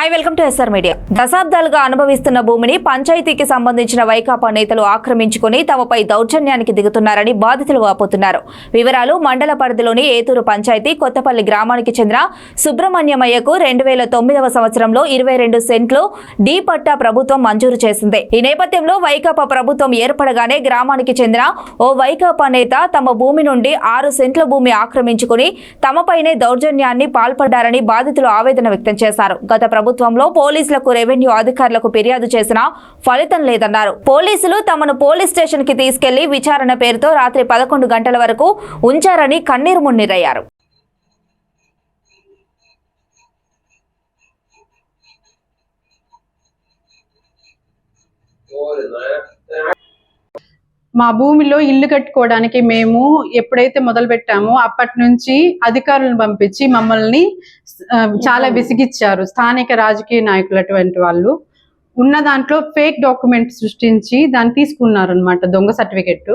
Hi welcome to SR media. దశాబ్దాలుగా అనుభవిస్తున్న భూమిని పంచాయతీకి సంబంధించిన వైకాపా నేతలు ఆక్రమించుకుని తమపై దౌర్జన్యానికి దిగుతున్నారని బాధితులు వాపోతున్నారు. వివరాలు మండల పరిధిలోని ఏతూరు పంచాయతీ కొత్తపల్లి గ్రామానికి చెందిన సుబ్రహ్మణ్యమయ్యకు 2009వ సంవత్సరంలో 22 సెంట్లు డి పట్టా ప్రభుత్వం మంజూరు చేసింది. ఈ నేపథ్యంలో వైకాపా ప్రభుత్వం ఏర్పడగానే గ్రామానికి చెందిన ఓ వైకాపా నేత తమ భూమి నుండి 6 సెంట్ల భూమి ఆక్రమించుకుని తమపైనే దౌర్జన్యాన్ని పాల్పడ్డారని బాధితులు ఆవేదన వ్యక్తం చేశారు. గత ప్రభుత్వంలో పోలీసులకు రెవెన్యూ అధికారులకు ఫిర్యాదు చేసినా ఫలితం లేదన్నారు. పోలీసులు తమను పోలీస్ స్టేషన్ కి తీసుకెళ్లి విచారణ పేరుతో రాత్రి 11 గంటల వరకు ఉంచారని కన్నీరు మున్నీరయ్యారు. మా భూమిలో ఇల్లు కట్టుకోవడానికి మేము ఎప్పుడైతే మొదలు పెట్టామో అప్పటి నుంచి అధికారులను పంపించి మమ్మల్ని చాలా విసిగిచ్చారు. స్థానిక రాజకీయ నాయకులు అటువంటి వాళ్ళు ఉన్న దాంట్లో ఫేక్ డాక్యుమెంట్ సృష్టించి దాన్ని తీసుకున్నారు అనమాట, దొంగ సర్టిఫికెట్.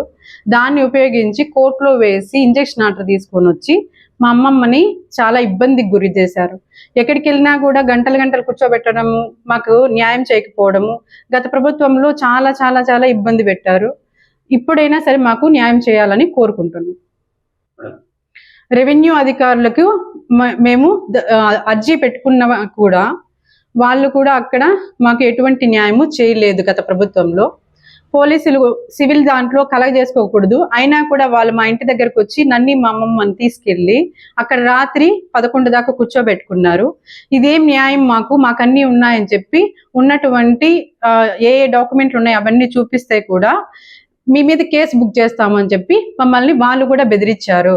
దాన్ని ఉపయోగించి కోర్టులో వేసి ఇంజక్షన్ ఆర్డర్ తీసుకొని వచ్చి మా అమ్మమ్మని చాలా ఇబ్బందికి గురి చేశారు. ఎక్కడికి వెళ్ళినా కూడా గంటలు గంటలు కూర్చోబెట్టడము, మాకు న్యాయం చేయకపోవడము. గత ప్రభుత్వంలో చాలా చాలా చాలా ఇబ్బంది పెట్టారు. ఇప్పుడైనా సరే మాకు న్యాయం చేయాలని కోరుకుంటున్నాం. రెవెన్యూ అధికారులకు మేము అర్జీ పెట్టుకున్న కూడా వాళ్ళు కూడా అక్కడ మాకు ఎటువంటి న్యాయము చేయలేదు. గత ప్రభుత్వంలో పోలీసులు సివిల్ దాంట్లో కలెక్ట్ చేసుకోకూడదు అయినా కూడా వాళ్ళు మా ఇంటి దగ్గరకు వచ్చి నన్ను మా అమ్మమ్మని తీసుకెళ్ళి అక్కడ రాత్రి 11 దాకా కూర్చోబెట్టుకున్నారు. ఇదేం న్యాయం, మాకు అన్నీ ఉన్నాయని చెప్పి ఉన్నటువంటి ఏ డాక్యుమెంట్లు ఉన్నాయి అవన్నీ చూపిస్తే కూడా మీ మీద కేసు బుక్ చేస్తామని చెప్పి మమ్మల్ని వాళ్ళు కూడా బెదిరించారు.